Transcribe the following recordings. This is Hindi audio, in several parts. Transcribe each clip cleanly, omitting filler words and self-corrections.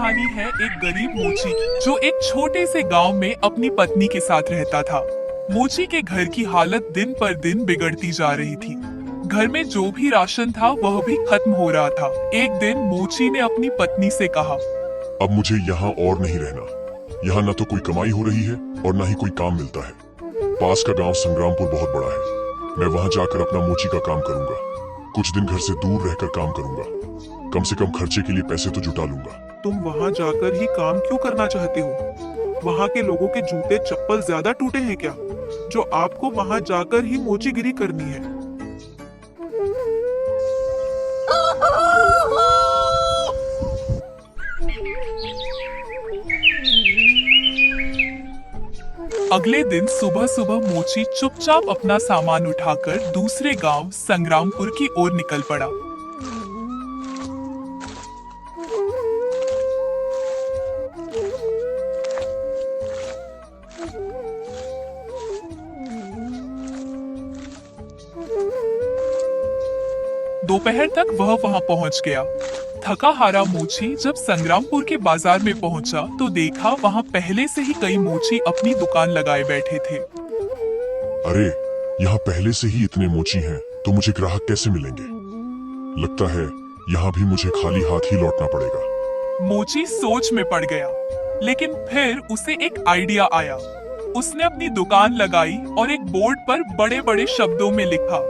कहानी है एक गरीब मोची की, जो एक छोटे से गांव में अपनी पत्नी के साथ रहता था। मोची के घर की हालत दिन पर दिन बिगड़ती जा रही थी। घर में जो भी राशन था वह भी खत्म हो रहा था। एक दिन मोची ने अपनी पत्नी से कहा, अब मुझे यहाँ और नहीं रहना। यहाँ न तो कोई कमाई हो रही है और न ही कोई काम मिलता है। पास का गांव संग्रामपुर बहुत बड़ा है। मैं वहाँ जाकर अपना मोची का काम करूंगा। कुछ दिन घर से दूर रहकर काम करूंगा। कम से कम खर्चे के लिए पैसे तो जुटा लूंगा। तुम वहाँ जाकर ही काम क्यों करना चाहते हो? वहाँ के लोगों के जूते चप्पल ज्यादा टूटे हैं क्या, जो आपको वहाँ जाकर ही मोचीगिरी करनी है? अगले दिन सुबह सुबह मोची चुपचाप अपना सामान उठाकर दूसरे गांव संग्रामपुर की ओर निकल पड़ा। दोपहर तक वह वहां पहुंच गया। थका हारा मोची जब संग्रामपुर के बाजार में पहुंचा तो देखा वहां पहले से ही कई मोची अपनी दुकान लगाए बैठे थे। अरे, यहाँ पहले से ही इतने मोची हैं, तो मुझे ग्राहक कैसे मिलेंगे? लगता है यहाँ भी मुझे खाली हाथ ही लौटना पड़ेगा। मोची सोच में पड़ गया, लेकिन फिर उसे एक आइडिया आया। उसने अपनी दुकान लगाई और एक बोर्ड पर बड़े बड़े शब्दों में लिखा,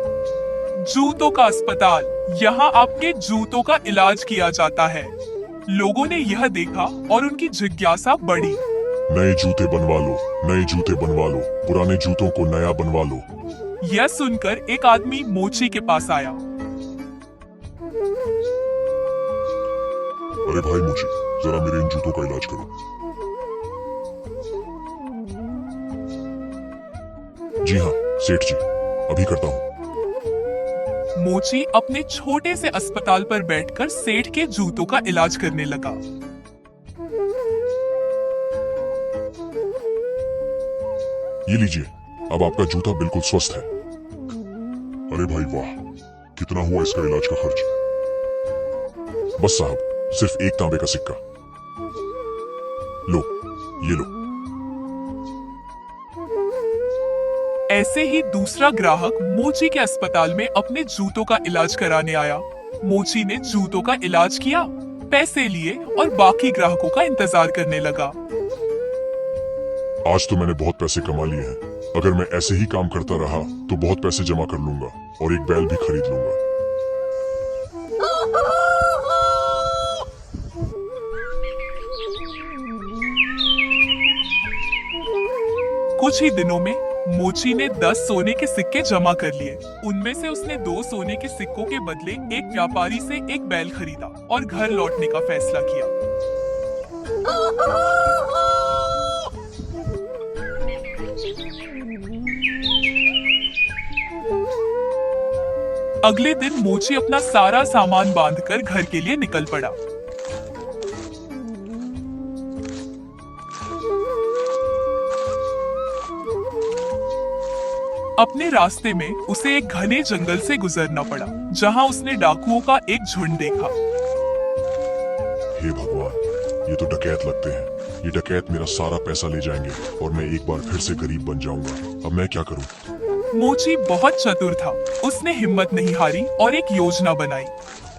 जूतों का अस्पताल, यहाँ आपके जूतों का इलाज किया जाता है। लोगों ने यह देखा और उनकी जिज्ञासा बढ़ी। नए जूते बनवा लो, नए जूते बनवा लो, पुराने जूतों को नया बनवा लो। यह सुनकर एक आदमी मोची के पास आया। अरे भाई मोची, जरा मेरे इन जूतों का इलाज करो। जी हाँ सेठ जी, अभी करता हूँ। मोची अपने छोटे से अस्पताल पर बैठकर सेठ के जूतों का इलाज करने लगा। ये लीजिए, अब आपका जूता बिल्कुल स्वस्थ है। अरे भाई वाह, कितना हुआ इसका इलाज का खर्च? बस साहब, सिर्फ एक तांबे का सिक्का। लो, ये लो। ऐसे ही दूसरा ग्राहक मोची के अस्पताल में अपने जूतों का इलाज कराने आया। मोची ने जूतों का इलाज किया, पैसे लिए और बाकी ग्राहकों का इंतजार करने लगा। आज तो मैंने बहुत पैसे कमा लिए हैं। अगर मैं ऐसे ही काम करता रहा तो बहुत पैसे जमा कर लूंगा और एक बैल भी खरीद लूंगा। कुछ ही दिनों में मोची ने 10 सोने के सिक्के जमा कर लिए। उनमें से उसने 2 सोने के सिक्कों के बदले एक व्यापारी से एक बैल खरीदा और घर लौटने का फैसला किया। अगले दिन मोची अपना सारा सामान बांधकर घर के लिए निकल पड़ा। अपने रास्ते में उसे एक घने जंगल से गुजरना पड़ा, जहां उसने डाकुओं का एक झुंड देखा। हे भगवान, ये तो डकैत लगते हैं। ये डकैत मेरा सारा पैसा ले जाएंगे और मैं एक बार फिर से गरीब बन जाऊंगा। अब मैं क्या करूं? मोची बहुत चतुर था। उसने हिम्मत नहीं हारी और एक योजना बनाई।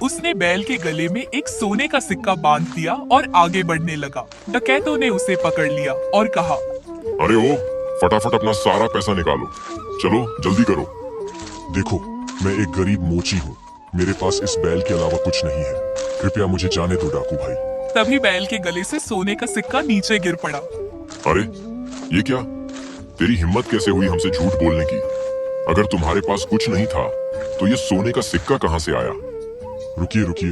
उसने बैल के गले में एक सोने का सिक्का बांध दिया और आगे बढ़ने लगा। डकैतों ने उसे पकड़ लिया और कहा, अरे ओ, फटाफट अपना सारा पैसा निकालो। चलो जल्दी करो। देखो, मैं एक गरीब मोची हूँ। मेरे पास इस बैल के अलावा कुछ नहीं है। कृपया मुझे जाने दो डाकू भाई। तभी बैल के गले से सोने का सिक्का नीचे गिर पड़ा। अरे, ये क्या? तेरी हिम्मत कैसे हुई हमसे झूठ बोलने की? अगर तुम्हारे पास कुछ नहीं था तो ये सोने का सिक्का कहाँ से आया? रुकिए रुकिए,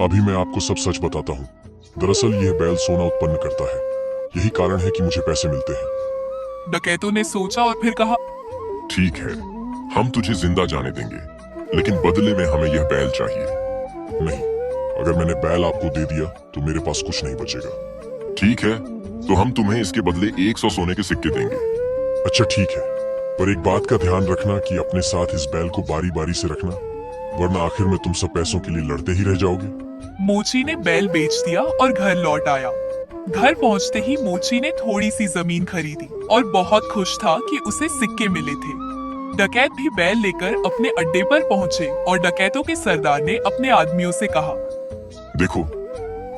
अभी मैं आपको सब सच बताता हूँ। दरअसल यह बैल सोना उत्पन्न करता है। यही कारण है कि मुझे पैसे मिलते हैं। डकैतों ने सोचा और फिर कहा, ठीक है, हम तुझे जिंदा जाने देंगे, लेकिन बदले में हमें यह बैल चाहिए। नहीं, अगर मैंने बैल आपको दे दिया तो मेरे पास कुछ नहीं बचेगा। ठीक है, तो हम तुम्हें इसके बदले 100 सोने के सिक्के देंगे। अच्छा ठीक है, पर एक बात का ध्यान रखना कि अपने साथ इस बैल को बारी बारी से रखना, वरना आखिर में तुम सब पैसों के लिए लड़ते ही रह जाओगे। मोची ने बैल बेच दिया और घर लौट आया। घर पहुंचते ही मोची ने थोड़ी सी जमीन खरीदी और बहुत खुश था कि उसे सिक्के मिले थे। डकैत भी बैल लेकर अपने अड्डे पर पहुंचे और डकैतों के सरदार ने अपने आदमियों से कहा, देखो,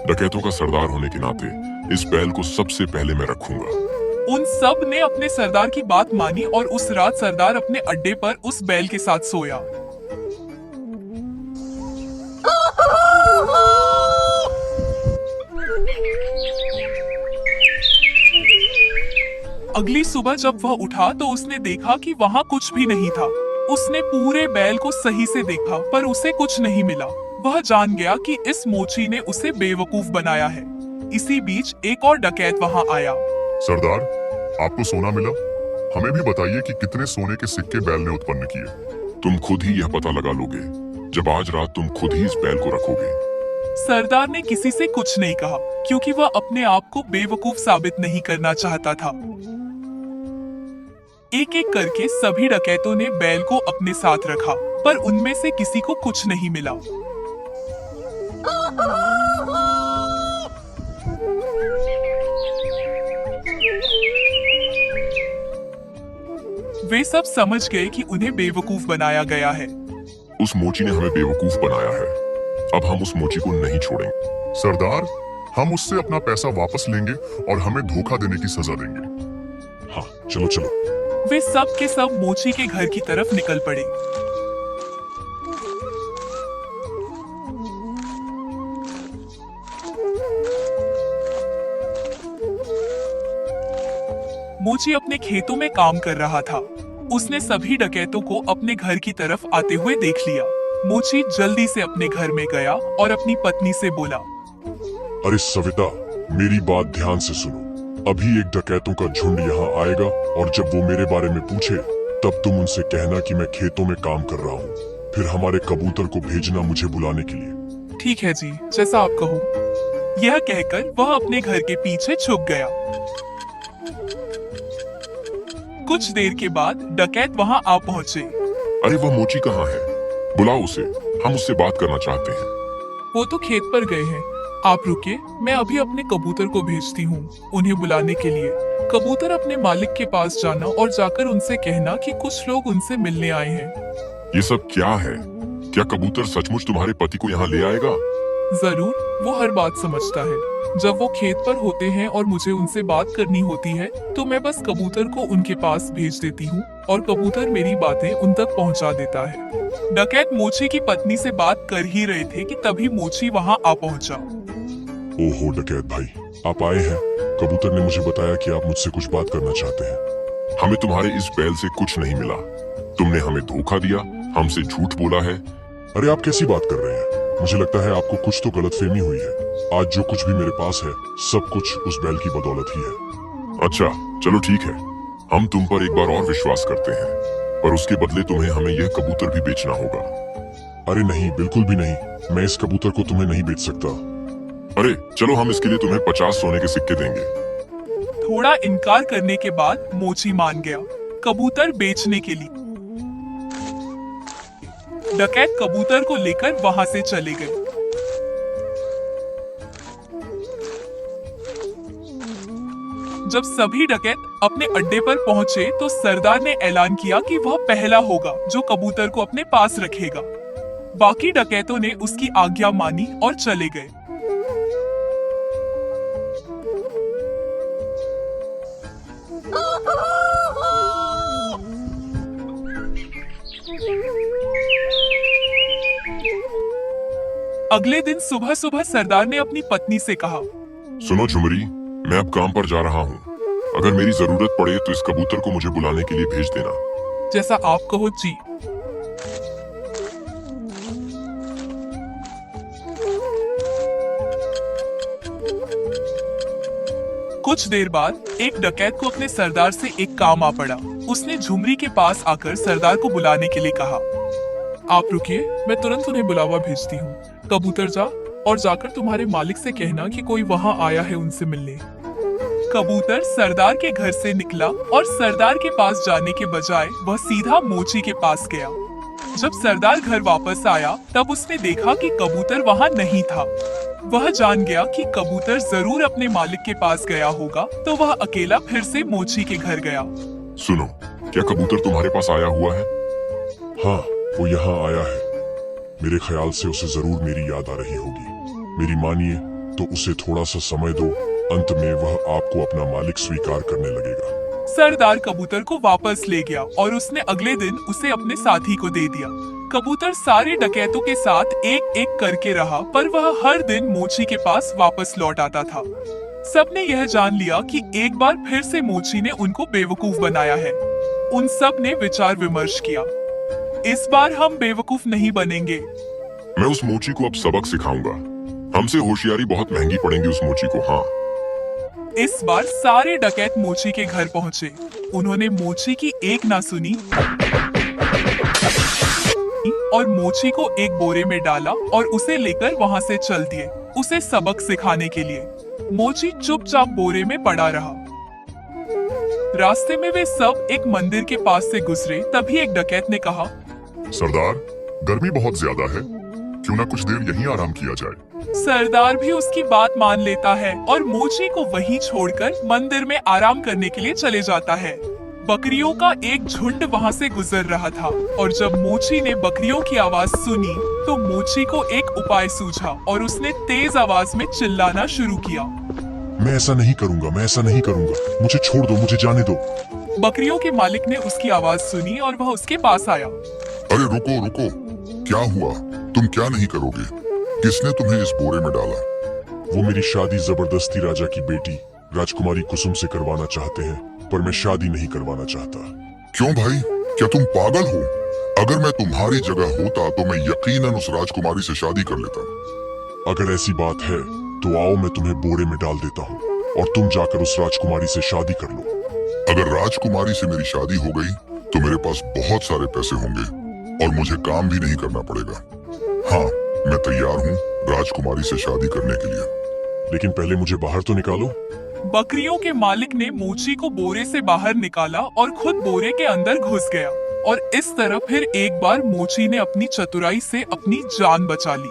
डकैतों का सरदार होने के नाते इस बैल को सबसे पहले मैं रखूंगा। उन सब ने अपने सरदार की बात मानी और उस रात सरदार अपने अड्डे पर उस बैल के साथ सोया। अगली सुबह जब वह उठा तो उसने देखा कि वहां कुछ भी नहीं था। उसने पूरे बैल को सही से देखा पर उसे कुछ नहीं मिला। वह जान गया कि इस मोची ने उसे बेवकूफ बनाया है। इसी बीच एक और डकैत वहां आया। सरदार, आपको सोना मिला? हमें भी बताइए कि कितने सोने के सिक्के बैल ने उत्पन्न किए। तुम खुद ही यह पता लगा लोगे जब आज रात तुम खुद ही इस बैल को रखोगे। सरदार ने किसी से कुछ नहीं कहा क्योंकि वह अपने आप को बेवकूफ साबित नहीं करना चाहता था। एक एक करके सभी डकैतों ने बैल को अपने साथ रखा पर उनमें से किसी को कुछ नहीं मिला। वे सब समझ गए कि उन्हें बेवकूफ बनाया गया है। उस मोची ने हमें बेवकूफ बनाया है। अब हम उस मोची को नहीं छोड़ेंगे। सरदार, हम उससे अपना पैसा वापस लेंगे और हमें धोखा देने की सजा देंगे। हाँ, चलो चलो। वे सब के सब मोची के घर की तरफ निकल पड़े। मोची अपने खेतों में काम कर रहा था। उसने सभी डकैतों को अपने घर की तरफ आते हुए देख लिया। मोची जल्दी से अपने घर में गया और अपनी पत्नी से बोला, अरे सविता, मेरी बात ध्यान से सुनो। अभी एक डकैतों का झुंड यहाँ आएगा और जब वो मेरे बारे में पूछे तब तुम उनसे कहना कि मैं खेतों में काम कर रहा हूँ। फिर हमारे कबूतर को भेजना मुझे बुलाने के लिए। ठीक है जी, जैसा आप कहो। यह कहकर वह अपने घर के पीछे छुप गया। कुछ देर के बाद डकैत वहां आ पहुंचे। अरे वह मोची कहाँ है? बुलाओ उसे, हम उससे बात करना चाहते हैं। वो तो खेत पर गए हैं। आप रुकिए, मैं अभी अपने कबूतर को भेजती हूँ उन्हें बुलाने के लिए। कबूतर अपने मालिक के पास जाना और जाकर उनसे कहना कि कुछ लोग उनसे मिलने आए हैं। ये सब क्या है? क्या कबूतर सचमुच तुम्हारे पति को यहाँ ले आएगा? जरूर, वो हर बात समझता है। जब वो खेत पर होते हैं और मुझे उनसे बात करनी होती है तो मैं बस कबूतर को उनके पास भेज देती हूँ और कबूतर मेरी बातें उन तक पहुँचा देता है। डकैत मोची की पत्नी से बात कर ही रहे थे कि तभी मोची वहाँ आ पहुँचा। ओहो डकैत भाई, आप आए हैं। कबूतर ने मुझे बताया कि आप मुझसे कुछ बात करना चाहते हैं। हमें तुम्हारे इस बैल से कुछ नहीं मिला। तुमने हमें धोखा दिया, हमसे झूठ बोला है। अरे आप कैसी बात कर रहे हैं? मुझे लगता है आपको कुछ तो गलतफहमी हुई है। आज जो कुछ भी मेरे पास है सब कुछ उस बैल की बदौलत ही है। अच्छा, चलो ठीक है, हम तुम पर एक बार और विश्वास करते हैं, पर उसके बदले तुम्हें हमें यह कबूतर भी बेचना होगा। अरे नहीं, बिल्कुल भी नहीं। मैं इस कबूतर को तुम्हें नहीं बेच सकता। अरे चलो, हम इसके लिए तुम्हें 50 सोने के सिक्के देंगे। थोड़ा इनकार करने के बाद मोची मान गया कबूतर बेचने के लिए। डकैत कबूतर को लेकर वहां से चले गए। जब सभी डकैत अपने अड्डे पर पहुंचे तो सरदार ने ऐलान किया कि वह पहला होगा जो कबूतर को अपने पास रखेगा। बाकी डकैतों ने उसकी आज्ञा मानी और चले गए। अगले दिन सुबह सुबह सरदार ने अपनी पत्नी से कहा, सुनो झुमरी, मैं अब काम पर जा रहा हूँ। अगर मेरी जरूरत पड़े तो इस कबूतर को मुझे बुलाने के लिए भेज देना। जैसा आप कहो जी। कुछ देर बाद एक डकैत को अपने सरदार से एक काम आ पड़ा। उसने झुमरी के पास आकर सरदार को बुलाने के लिए कहा। आप रुकिए, मैं तुरंत उन्हें बुलावा भेजती हूँ। कबूतर जा और जाकर तुम्हारे मालिक से कहना कि कोई वहाँ आया है उनसे मिलने। कबूतर सरदार के घर से निकला और सरदार के पास जाने के बजाय वह सीधा मोची के पास गया। जब सरदार घर वापस आया तब उसने देखा कि कबूतर वहाँ नहीं था। वह जान गया कि कबूतर जरूर अपने मालिक के पास गया होगा, तो वह अकेला फिर से मोची के घर गया। सुनो, क्या कबूतर तुम्हारे पास आया हुआ है? हाँ, वो यहाँ आया है। मेरे ख्याल से उसे जरूर मेरी याद आ रही होगी। मेरी मानिए तो उसे थोड़ा सा समय दो, अंत में वह आपको अपना मालिक स्वीकार करने लगेगा। सरदार कबूतर को वापस ले गया और उसने अगले दिन उसे अपने साथी को दे दिया। कबूतर सारे डकैतों के साथ एक एक करके रहा, पर वह हर दिन मोची के पास वापस लौट आता था। सबने यह जान लिया कि एक बार फिर से मोची ने उनको बेवकूफ बनाया है। उन सब ने विचार विमर्श किया, इस बार हम बेवकूफ नहीं बनेंगे। मैं उस मोची को अब सबक सिखाऊंगा। हमसे होशियारी बहुत महंगी पड़ेगी उस मोची को। हाँ, इस बार सारे डकैत मोची के घर पहुंचे। उन्होंने मोची की एक ना सुनी और मोची को एक बोरे में डाला और उसे लेकर वहां से चल दिए, उसे सबक सिखाने के लिए। मोची चुपचाप बोरे में पड़ा रहा। रास्ते में वे सब एक मंदिर के पास से गुजरे, तभी एक डकैत ने कहा, सरदार, गर्मी बहुत ज्यादा है, क्यों ना कुछ देर यहीं आराम किया जाए। सरदार भी उसकी बात मान लेता है और मोची को वहीं छोड़कर मंदिर में आराम करने के लिए चले जाता है। बकरियों का एक झुंड वहां से गुजर रहा था और जब मोची ने बकरियों की आवाज सुनी तो मोची को एक उपाय सूझा और उसने तेज आवाज में चिल्लाना शुरू किया। मैं ऐसा नहीं करूंगा, मैं ऐसा नहीं करूंगा, मुझे छोड़ दो, मुझे जाने दो। बकरियों के मालिक ने उसकी आवाज सुनी और वह उसके पास आया। अरे रुको रुको, क्या हुआ? तुम क्या नहीं करोगे? किसने तुम्हें इस बोरे में डाला? वो मेरी शादी जबरदस्ती राजा की बेटी राजकुमारी कुसुम से करवाना चाहते हैं, पर मैं शादी नहीं करवाना चाहता। क्यों भाई, क्या तुम पागल हो? अगर मैं तुम्हारी जगह होता तो मैं यकीनन उस राजकुमारी से शादी कर लेता। अगर ऐसी बात है तो आओ, मैं तुम्हें बोरे में डाल देता हूँ और तुम जाकर उस राजकुमारी से शादी कर लो। अगर राजकुमारी से मेरी शादी हो गई तो मेरे पास बहुत सारे पैसे होंगे और मुझे काम भी नहीं करना पड़ेगा। हाँ, मैं तैयार हूँ राजकुमारी से शादी करने के लिए। लेकिन पहले मुझे बाहर तो निकालो। बकरियों के मालिक ने मोची को बोरे से बाहर निकाला और खुद बोरे के अंदर घुस गया और इस तरह फिर एक बार मोची ने अपनी चतुराई से अपनी जान बचा ली।